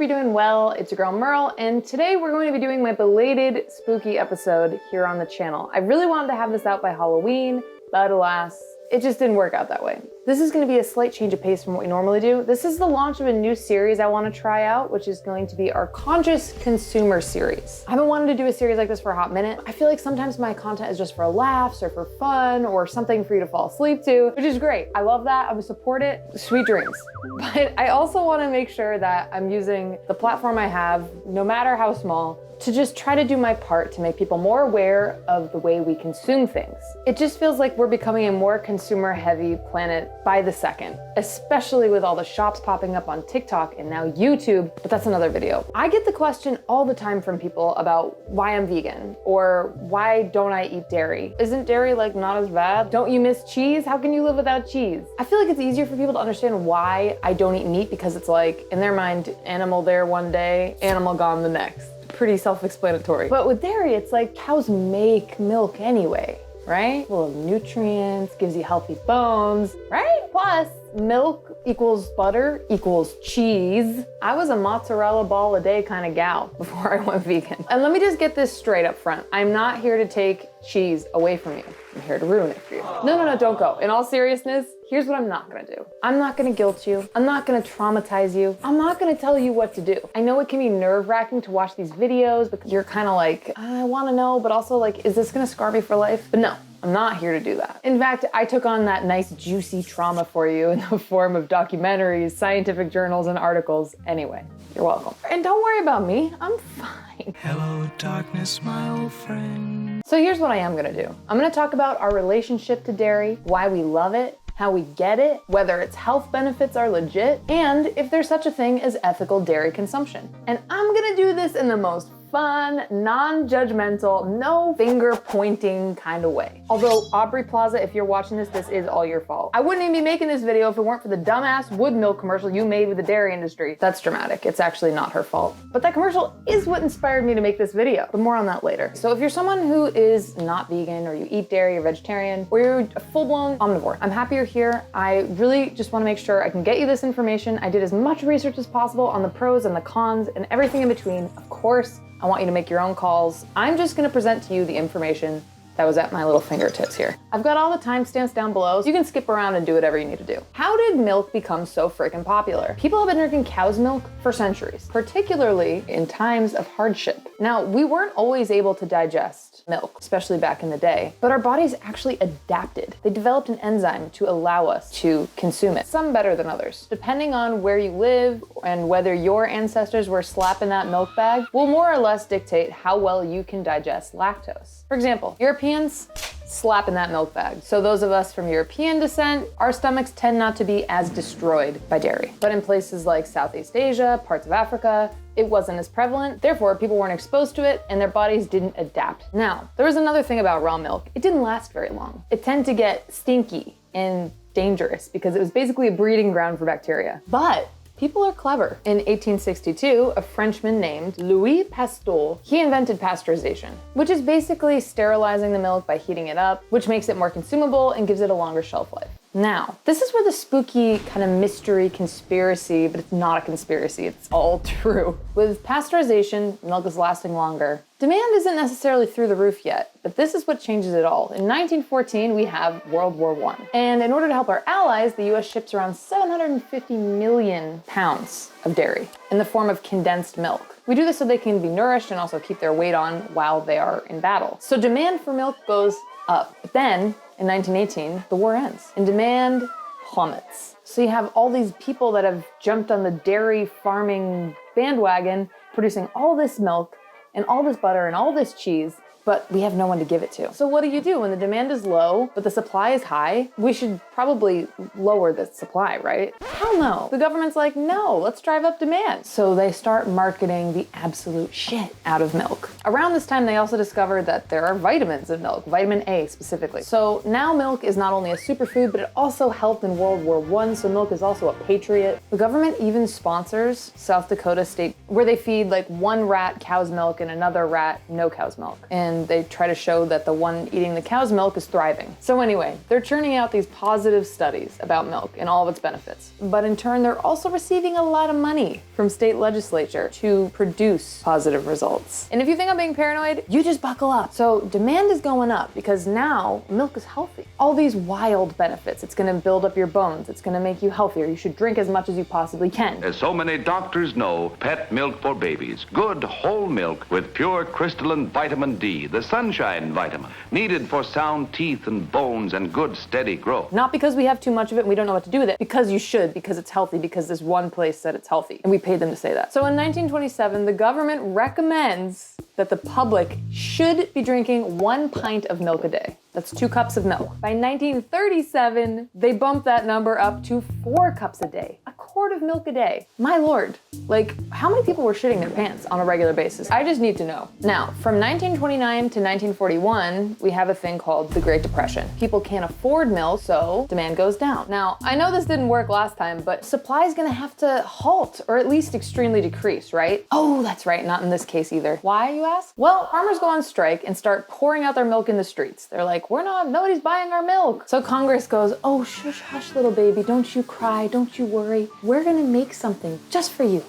you're doing well. It's your girl Merle, and today we're going to be doing my belated spooky episode here on the channel. I really wanted to have this out by Halloween, but alas, it just didn't work out that way. This is going to be a slight change of pace from what we normally do. This is the launch of a new series I want to try out, which is going to be our Conscious Consumer series. I haven't wanted to do a series like this for a hot minute. I feel like sometimes my content is just for laughs or for fun or something for you to fall asleep to, which is great. I love that. I would support it. Sweet dreams. But I also want to make sure that I'm using the platform I have, no matter how small, to just try to do my part to make people more aware of the way we consume things. It just feels like we're becoming a more consumer-heavy planet by the second, especially with all the shops popping up on TikTok and now YouTube, but that's another video. I get the question all the time from people about why I'm vegan or why don't I eat dairy? Isn't dairy like not as bad? Don't you miss cheese? How can you live without cheese? I feel like it's easier for people to understand why I don't eat meat because it's like, in their mind, animal there one day, animal gone the next. Pretty self-explanatory. But with dairy, it's like cows make milk anyway, right? Full of nutrients, gives you healthy bones, right? Plus, milk equals butter equals cheese. I was a mozzarella ball a day kind of gal before I went vegan. And let me just get this straight up front. I'm not here to take cheese away from you. I'm here to ruin it for you. No, don't go. In all seriousness, here's what I'm not gonna do. I'm not gonna guilt you. I'm not gonna traumatize you. I'm not gonna tell you what to do. I know it can be nerve-wracking to watch these videos because you're kind of like, I wanna know, but also like, is this gonna scar me for life? But no. I'm not here to do that. In fact, I took on that nice juicy trauma for you in the form of documentaries, scientific journals, and articles. Anyway, you're welcome. And don't worry about me, I'm fine. Hello, darkness, my old friend. So here's what I am gonna do. I'm gonna talk about our relationship to dairy, why we love it, how we get it, whether its health benefits are legit, and if there's such a thing as ethical dairy consumption. And I'm gonna do this in the most fun, non-judgmental, no finger pointing kind of way. Although Aubrey Plaza, if you're watching this is all your fault. I wouldn't even be making this video if it weren't for the dumbass wood milk commercial you made with the dairy industry. That's dramatic. It's actually not her fault. But that commercial is what inspired me to make this video, but more on that later. So if you're someone who is not vegan or you eat dairy or vegetarian or you're a full-blown omnivore, I'm happy you're here. I really just want to make sure I can get you this information. I did as much research as possible on the pros and the cons and everything in between. Of course, I want you to make your own calls. I'm just gonna present to you the information that was at my little fingertips here. I've got all the timestamps down below, so you can skip around and do whatever you need to do. How did milk become so freaking popular? People have been drinking cow's milk for centuries, particularly in times of hardship. Now, we weren't always able to digest milk, especially back in the day, but our bodies actually adapted. They developed an enzyme to allow us to consume it, some better than others. Depending on where you live and whether your ancestors were slapping that milk bag, will more or less dictate how well you can digest lactose. For example, Europeans, slapping that milk bag. So those of us from European descent, our stomachs tend not to be as destroyed by dairy. But in places like Southeast Asia, parts of Africa, it wasn't as prevalent. Therefore, people weren't exposed to it and their bodies didn't adapt. Now, there was another thing about raw milk. It didn't last very long. It tended to get stinky and dangerous because it was basically a breeding ground for bacteria. But people are clever. In 1862, a Frenchman named Louis Pasteur, he invented pasteurization, which is basically sterilizing the milk by heating it up, which makes it more consumable and gives it a longer shelf life. Now, this is where the spooky kind of mystery conspiracy, but it's not a conspiracy, it's all true. With pasteurization, milk is lasting longer. Demand isn't necessarily through the roof yet, but this is what changes it all. In 1914, we have World War I. And in order to help our allies, the US ships around 750 million pounds of dairy in the form of condensed milk. We do this so they can be nourished and also keep their weight on while they are in battle. So demand for milk goes up. But then, in 1918, the war ends and demand plummets. So you have all these people that have jumped on the dairy farming bandwagon, producing all this milk and all this butter and all this cheese, but we have no one to give it to. So what do? When the demand is low, but the supply is high? We should probably lower the supply, right? Hell no. The government's like, no, let's drive up demand. So they start marketing the absolute shit out of milk. Around this time, they also discovered that there are vitamins in milk, vitamin A specifically. So now milk is not only a superfood, but it also helped in World War I, so milk is also a patriot. The government even sponsors South Dakota State, where they feed like one rat cow's milk and another rat no cow's milk. And and they try to show that the one eating the cow's milk is thriving. So anyway, they're churning out these positive studies about milk and all of its benefits. But in turn, they're also receiving a lot of money from state legislature to produce positive results. And if you think I'm being paranoid, you just buckle up. So demand is going up because now milk is healthy. All these wild benefits. It's gonna build up your bones. It's gonna make you healthier. You should drink as much as you possibly can. As so many doctors know, pet milk for babies. Good whole milk with pure crystalline vitamin D, the sunshine vitamin, needed for sound teeth and bones and good steady growth. Not because we have too much of it and we don't know what to do with it, because you should, because it's healthy, because there's one place said it's healthy, and we paid them to say that. So in 1927, the government recommends that the public should be drinking 1 pint of milk a day. That's 2 cups of milk. By 1937, they bumped that number up to 4 cups a day, a quart of milk a day. My Lord, like, how many people were shitting their pants on a regular basis? I just need to know. Now, from 1929 to 1941, we have a thing called the Great Depression. People can't afford milk, so demand goes down. Now, I know this didn't work last time, but supply is gonna have to halt, or at least extremely decrease, right? Oh, that's right, not in this case either. Why, you ask? Well, farmers go on strike and start pouring out their milk in the streets. They're like, nobody's buying our milk. So Congress goes, oh, shush, hush, little baby, don't you cry, don't you worry. We're gonna make something just for you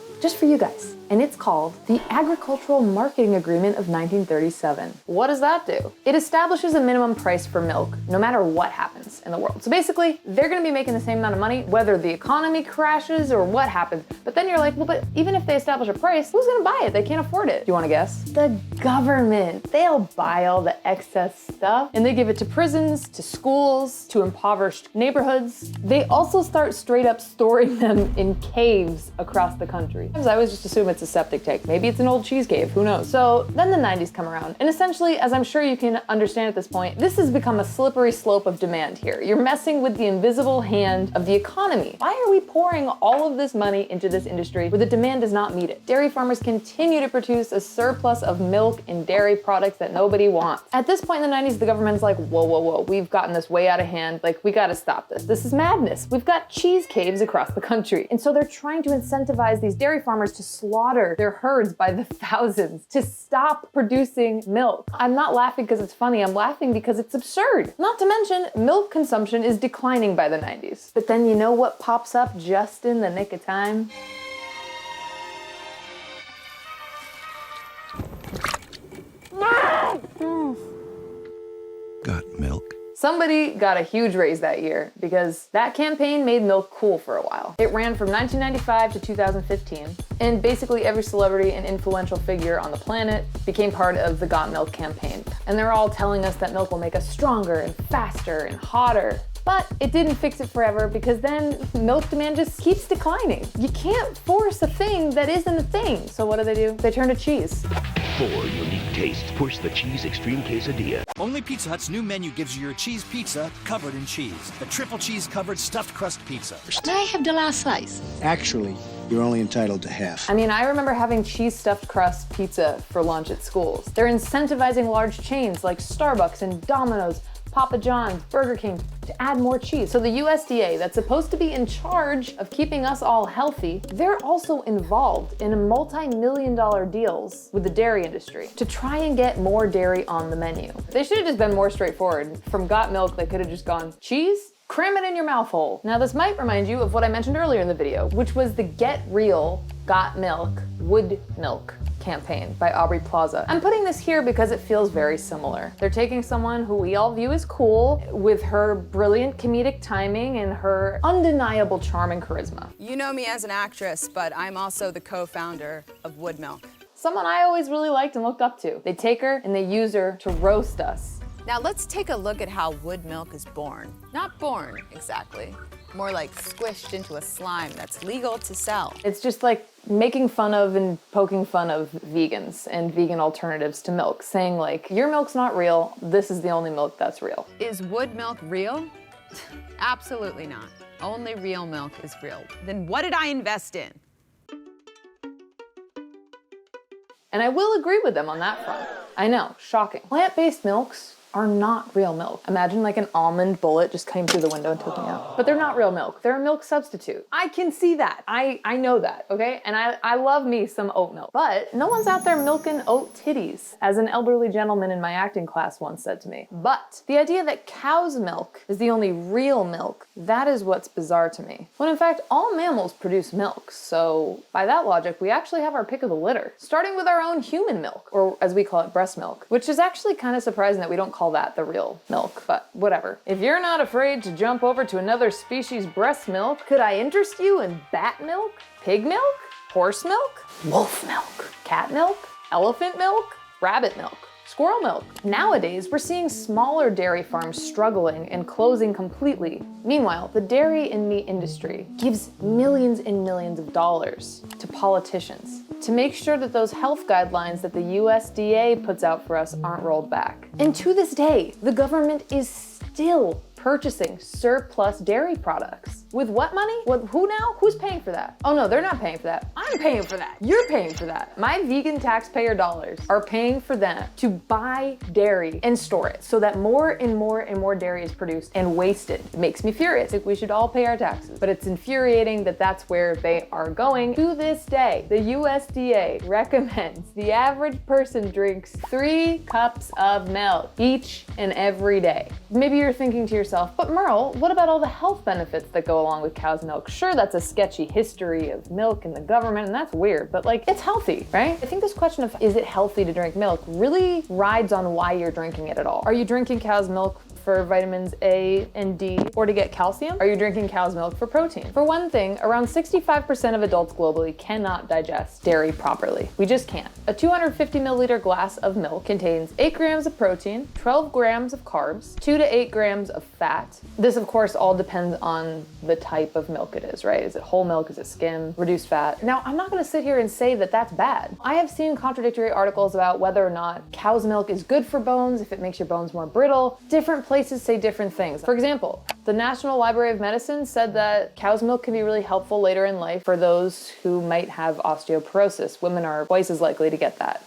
guys. And it's called the Agricultural Marketing Agreement of 1937. What does that do? It establishes a minimum price for milk, no matter what happens in the world. So basically, they're gonna be making the same amount of money, whether the economy crashes or what happens. But then you're like, well, but even if they establish a price, who's gonna buy it? They can't afford it. Do you wanna guess? The government. They'll buy all the excess stuff, and they give it to prisons, to schools, to impoverished neighborhoods. They also start straight up storing them in caves across the country. I always just assume it's a septic tank. Maybe it's an old cheese cave, who knows? So then the 90s come around, and essentially, as I'm sure you can understand at this point, this has become a slippery slope of demand here. You're messing with the invisible hand of the economy. Why are we pouring all of this money into this industry where the demand does not meet it? Dairy farmers continue to produce a surplus of milk and dairy products that nobody wants. At this point in the 90s, the government's like, whoa, whoa, whoa, we've gotten this way out of hand. Like, we gotta stop this. This is madness. We've got cheese caves across the country. And so they're trying to incentivize these dairy farmers to slaughter their herds by the thousands, to stop producing milk. I'm not laughing because it's funny, I'm laughing because it's absurd. Not to mention, milk consumption is declining by the 90s. But then you know what pops up just in the nick of time? Got milk? Somebody got a huge raise that year because that campaign made milk cool for a while. It ran from 1995 to 2015, and basically every celebrity and influential figure on the planet became part of the Got Milk campaign. And they're all telling us that milk will make us stronger and faster and hotter. But it didn't fix it forever because then milk demand just keeps declining. You can't force a thing that isn't a thing. So what do? They turn to cheese. 4 unique tastes push the Cheese Extreme Quesadilla. Only Pizza Hut's new menu gives you your cheese pizza covered in cheese. The triple cheese covered stuffed crust pizza. May I have the last slice? Actually, you're only entitled to half. I mean, I remember having cheese stuffed crust pizza for lunch at schools. They're incentivizing large chains like Starbucks and Domino's, Papa John's, Burger King, to add more cheese. So the USDA, that's supposed to be in charge of keeping us all healthy, they're also involved in multi-million-dollar deals with the dairy industry to try and get more dairy on the menu. They should have just been more straightforward. From Got Milk, they could have just gone, cheese? Cram it in your mouth hole. Now this might remind you of what I mentioned earlier in the video, which was the Get Real, Got Milk, Wood Milk campaign by Aubrey Plaza. I'm putting this here because it feels very similar. They're taking someone who we all view as cool with her brilliant comedic timing and her undeniable charm and charisma. You know me as an actress, but I'm also the co-founder of Wood Milk. Someone I always really liked and looked up to. They take her and they use her to roast us. Now let's take a look at how Wood Milk is born. Not born, exactly. More like squished into a slime that's legal to sell. It's just like making fun of and poking fun of vegans and vegan alternatives to milk, saying like, your milk's not real, this is the only milk that's real. Is Wood Milk real? Absolutely not. Only real milk is real. Then what did I invest in? And I will agree with them on that front. I know, shocking. Plant-based milks are not real milk. Imagine like an almond bullet just came through the window and took me out. But they're not real milk. They're a milk substitute. I can see that. I know that, okay? And I love me some oat milk. But no one's out there milking oat titties, as an elderly gentleman in my acting class once said to me. But the idea that cow's milk is the only real milk, that is what's bizarre to me. When in fact, all mammals produce milk. So by that logic, we actually have our pick of the litter, starting with our own human milk, or as we call it, breast milk, which is actually kind of surprising that we don't call that the real milk, but whatever. If you're not afraid to jump over to another species' breast milk, could I interest you in bat milk, pig milk, horse milk, wolf milk, cat milk, elephant milk, rabbit milk, squirrel milk? Nowadays, we're seeing smaller dairy farms struggling and closing completely. Meanwhile, the dairy and meat industry gives millions and millions of dollars to politicians to make sure that those health guidelines that the USDA puts out for us aren't rolled back. And to this day, the government is still purchasing surplus dairy products. With what money? With who now? Who's paying for that? Oh no, they're not paying for that. I'm paying for that. You're paying for that. My vegan taxpayer dollars are paying for them to buy dairy and store it so that more and more and more dairy is produced and wasted. It makes me furious. Like, we should all pay our taxes, but it's infuriating that that's where they are going. To this day, the USDA recommends the average person drinks 3 cups of milk each and every day. Maybe you're thinking to yourself, but Merle, what about all the health benefits that go along with cow's milk? Sure, that's a sketchy history of milk in the government, and that's weird, but like, it's healthy, right? I think this question of is it healthy to drink milk really rides on why you're drinking it at all. Are you drinking cow's milk for vitamins A and D, or to get calcium? Are you drinking cow's milk for protein? For one thing, around 65% of adults globally cannot digest dairy properly. We just can't. A 250 milliliter glass of milk contains 8 grams of protein, 12 grams of carbs, 2 to 8 grams of fat. This of course all depends on the type of milk it is, right? Is it whole milk? Is it skim? Reduced fat? Now, I'm not gonna sit here and say that that's bad. I have seen contradictory articles about whether or not cow's milk is good for bones, if it makes your bones more brittle. Different places say different things. For example, the National Library of Medicine said that cow's milk can be really helpful later in life for those who might have osteoporosis. Women are twice as likely to get that.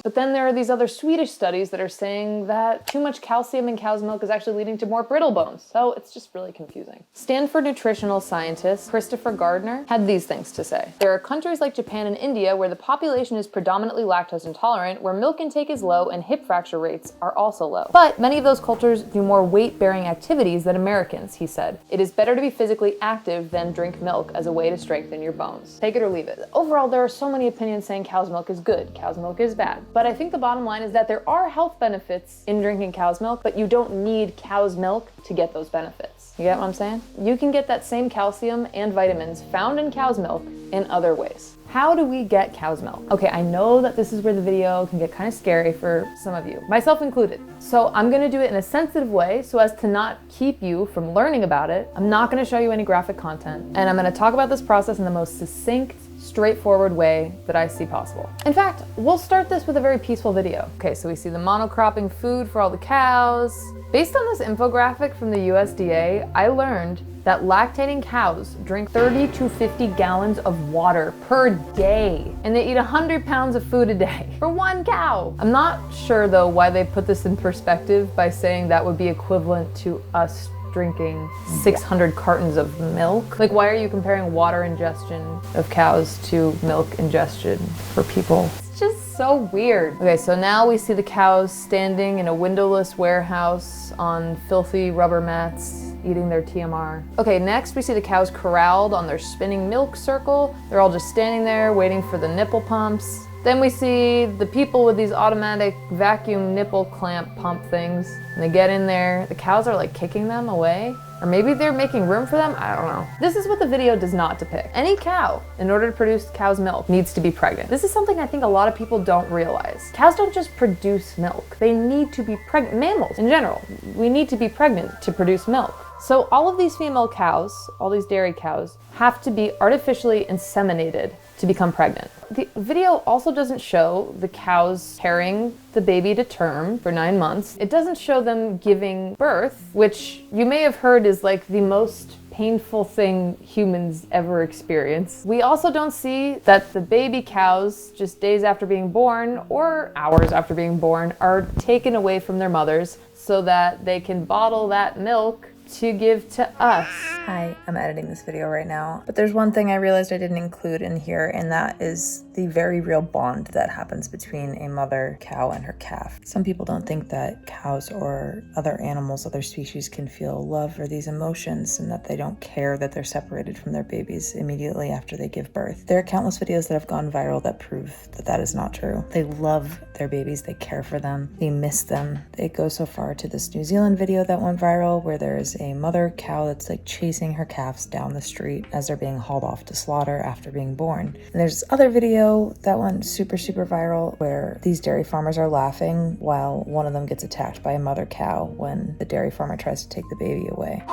But then there are these other Swedish studies that are saying that too much calcium in cow's milk is actually leading to more brittle bones. So it's just really confusing. Stanford nutritional scientist Christopher Gardner had these things to say. There are countries like Japan and India where the population is predominantly lactose intolerant, where milk intake is low and hip fracture rates are also low. But many of those cultures do more weight-bearing activities than Americans, he said. It is better to be physically active than drink milk as a way to strengthen your bones. Take it or leave it. Overall, there are so many opinions saying cow's milk is good, cow's milk is bad. But I think the bottom line is that there are health benefits in drinking cow's milk, but you don't need cow's milk to get those benefits. You get what I'm saying? You can get that same calcium and vitamins found in cow's milk in other ways. How do we get cow's milk? Okay, I know that this is where the video can get kind of scary for some of you, myself included. So I'm gonna do it in a sensitive way so as to not keep you from learning about it. I'm not gonna show you any graphic content, and I'm gonna talk about this process in the most succinct, straightforward way that I see possible. In fact, we'll start this with a very peaceful video. Okay, so we see the monocropping food for all the cows. Based on this infographic from the USDA, I learned that lactating cows drink 30 to 50 gallons of water per day, and they eat 100 pounds of food a day for one cow. I'm not sure though why they put this in perspective by saying that would be equivalent to us drinking 600 cartons of milk. Like, why are you comparing water ingestion of cows to milk ingestion for people? It's just so weird. Okay, so now we see the cows standing in a windowless warehouse on filthy rubber mats, eating their TMR. Okay, next we see the cows corralled on their spinning milk circle. They're all just standing there waiting for the nipple pumps. Then we see the people with these automatic vacuum nipple clamp pump things. And they get in there. The cows are like kicking them away. Or maybe they're making room for them, I don't know. This is what the video does not depict. Any cow, in order to produce cow's milk, needs to be pregnant. This is something I think a lot of people don't realize. Cows don't just produce milk. They need to be pregnant. Mammals, in general, we need to be pregnant to produce milk. So all of these female cows, all these dairy cows, have to be artificially inseminated to become pregnant. The video also doesn't show the cows carrying the baby to term for 9 months. It doesn't show them giving birth, which you may have heard is like the most painful thing humans ever experience. We also don't see that the baby cows, just days after being born or hours after being born, are taken away from their mothers so that they can bottle that milk to give to us. Hi, I'm editing this video right now, but there's one thing I realized I didn't include in here, and that is the very real bond that happens between a mother cow and her calf. Some people don't think that cows or other animals, other species can feel love or these emotions, and that they don't care that they're separated from their babies immediately after they give birth. There are countless videos that have gone viral that prove that that is not true. They love their babies, they care for them, they miss them. It goes so far to this New Zealand video that went viral where there is a mother cow that's like chasing her calves down the street as they're being hauled off to slaughter after being born. And there's this other video that went super viral where these dairy farmers are laughing while one of them gets attacked by a mother cow when the dairy farmer tries to take the baby away.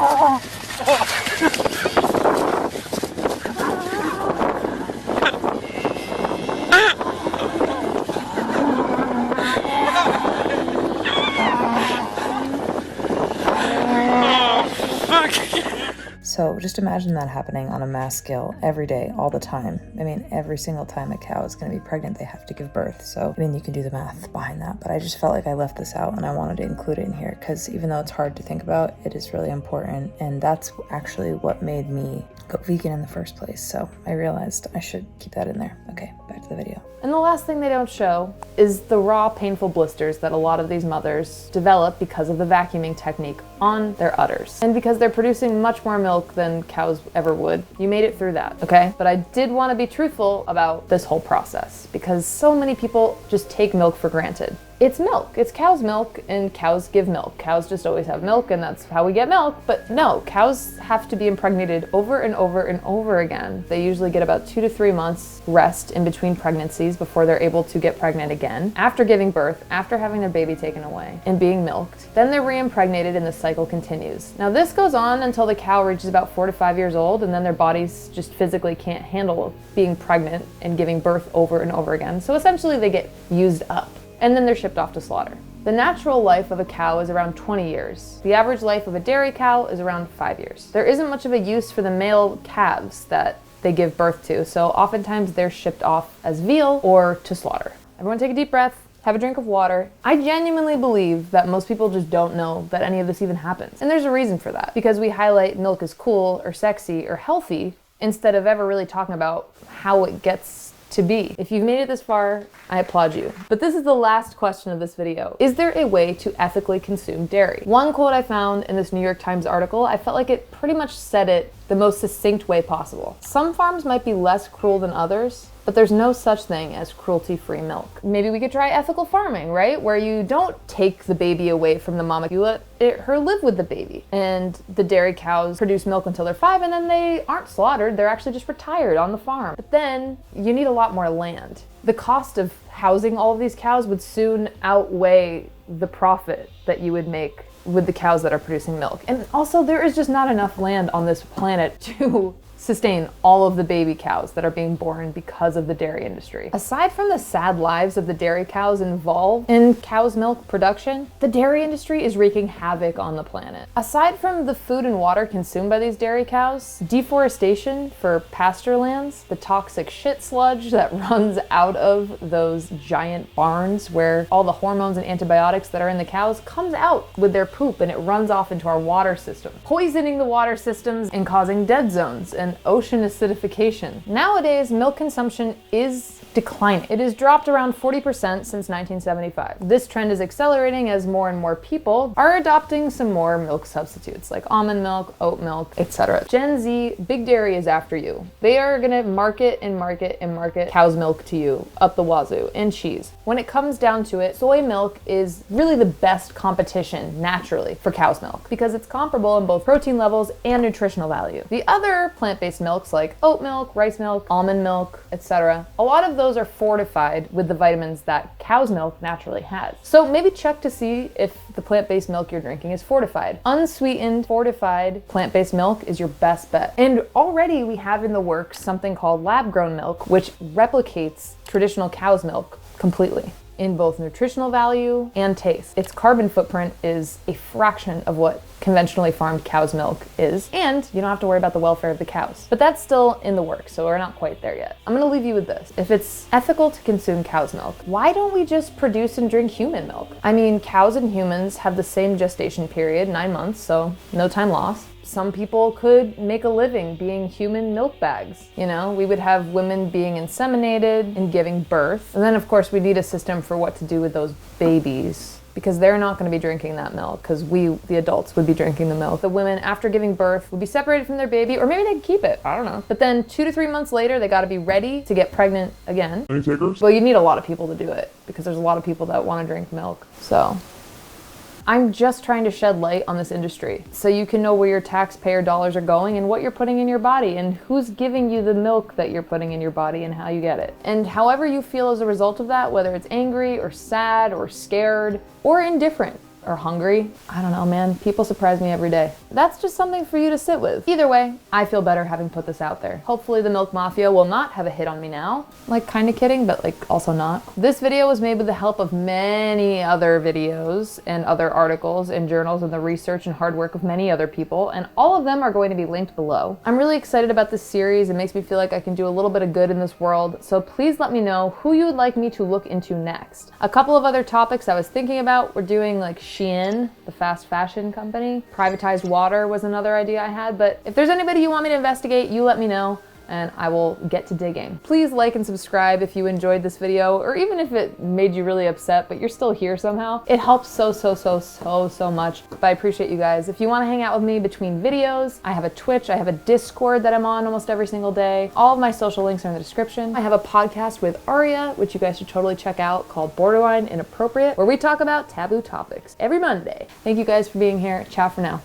So just imagine that happening on a mass scale every day, all the time. I mean, every single time a cow is going to be pregnant, they have to give birth. So, I mean, you can do the math behind that, but I just felt like I left this out and I wanted to include it in here because even though it's hard to think about, it is really important. And that's actually what made me go vegan in the first place. So I realized I should keep that in there. Okay, back to the video. And the last thing they don't show is the raw, painful blisters that a lot of these mothers develop because of the vacuuming technique on their udders. And because they're producing much more milk than cows ever would. You made it through that, okay? But I did want to be truthful about this whole process because so many people just take milk for granted. It's milk. It's cow's milk, and cows give milk. Cows just always have milk, and that's how we get milk. But no, cows have to be impregnated over and over and over again. They usually get about 2 to 3 months rest in between pregnancies before they're able to get pregnant again. After giving birth, after having their baby taken away and being milked, then they're re-impregnated and the cycle continues. Now this goes on until the cow reaches about 4 to 5 years old, and then their bodies just physically can't handle being pregnant and giving birth over and over again. So essentially they get used up. And then they're shipped off to slaughter. The natural life of a cow is around 20 years. The average life of a dairy cow is around 5 years. There isn't much of a use for the male calves that they give birth to, so oftentimes they're shipped off as veal or to slaughter. Everyone take a deep breath, have a drink of water. I genuinely believe that most people just don't know that any of this even happens. And there's a reason for that, because we highlight milk as cool or sexy or healthy instead of ever really talking about how it gets to be. If you've made it this far, I applaud you. But this is the last question of this video. Is there a way to ethically consume dairy? One quote I found in this New York Times article, I felt like it pretty much said it the most succinct way possible. Some farms might be less cruel than others, but there's no such thing as cruelty-free milk. Maybe we could try ethical farming, right? Where you don't take the baby away from the mama, you let her live with the baby. And the dairy cows produce milk until they're 5 and then they aren't slaughtered, they're actually just retired on the farm. But then you need a lot more land. The cost of housing all of these cows would soon outweigh the profit that you would make with the cows that are producing milk. And also there is just not enough land on this planet to sustain all of the baby cows that are being born because of the dairy industry. Aside from the sad lives of the dairy cows involved in cow's milk production, the dairy industry is wreaking havoc on the planet. Aside from the food and water consumed by these dairy cows, deforestation for pasture lands, the toxic shit sludge that runs out of those giant barns where all the hormones and antibiotics that are in the cows comes out with their poop and it runs off into our water system, poisoning the water systems and causing dead zones and ocean acidification. Nowadays, milk consumption is declining. It has dropped around 40% since 1975. This trend is accelerating as more and more people are adopting some more milk substitutes like almond milk, oat milk, etc. Gen Z, Big Dairy is after you. They are gonna market cow's milk to you up the wazoo, and cheese. When it comes down to it, soy milk is really the best competition naturally for cow's milk because it's comparable in both protein levels and nutritional value. The other plant-based milks like oat milk, rice milk, almond milk, etc. A lot of those are fortified with the vitamins that cow's milk naturally has. So maybe check to see if the plant-based milk you're drinking is fortified. Unsweetened, fortified plant-based milk is your best bet. And already we have in the works something called lab-grown milk, which replicates traditional cow's milk completely. in both nutritional value and taste. Its carbon footprint is a fraction of what conventionally farmed cow's milk is, and you don't have to worry about the welfare of the cows. But that's still in the works, so we're not quite there yet. I'm gonna leave you with this. If it's ethical to consume cow's milk, why don't we just produce and drink human milk? I mean, cows and humans have the same gestation period, 9 months, so no time lost. Some people could make a living being human milk bags. You know, we would have women being inseminated and giving birth. And then of course we need a system for what to do with those babies, because they're not going to be drinking that milk, because we, the adults, would be drinking the milk. The women, after giving birth, would be separated from their baby, or maybe they'd keep it, I don't know. But then 2 to 3 months later, they got to be ready to get pregnant again. Any takers? Well, you need a lot of people to do it, because there's a lot of people that want to drink milk, so. I'm just trying to shed light on this industry so you can know where your taxpayer dollars are going and what you're putting in your body and who's giving you the milk that you're putting in your body and how you get it. And however you feel as a result of that, whether it's angry or sad or scared or indifferent or hungry, I don't know, man, people surprise me every day. That's just something for you to sit with. Either way, I feel better having put this out there. Hopefully the milk mafia will not have a hit on me now. Like, kind of kidding, but like also not. This video was made with the help of many other videos and other articles and journals and the research and hard work of many other people, and all of them are going to be linked below. I'm really excited about this series. It makes me feel like I can do a little bit of good in this world, so please let me know who you would like me to look into next. A couple of other topics I was thinking about, we're doing like Shein, the fast fashion company. Privatized water was another idea I had, but if there's anybody you want me to investigate, you let me know and I will get to digging. Please like and subscribe if you enjoyed this video, or even if it made you really upset, but you're still here somehow. It helps so much, but I appreciate you guys. If you want to hang out with me between videos, I have a Twitch, I have a Discord that I'm on almost every single day. All of my social links are in the description. I have a podcast with Aria, which you guys should totally check out, called Borderline Inappropriate, where we talk about taboo topics every Monday. Thank you guys for being here. Ciao for now.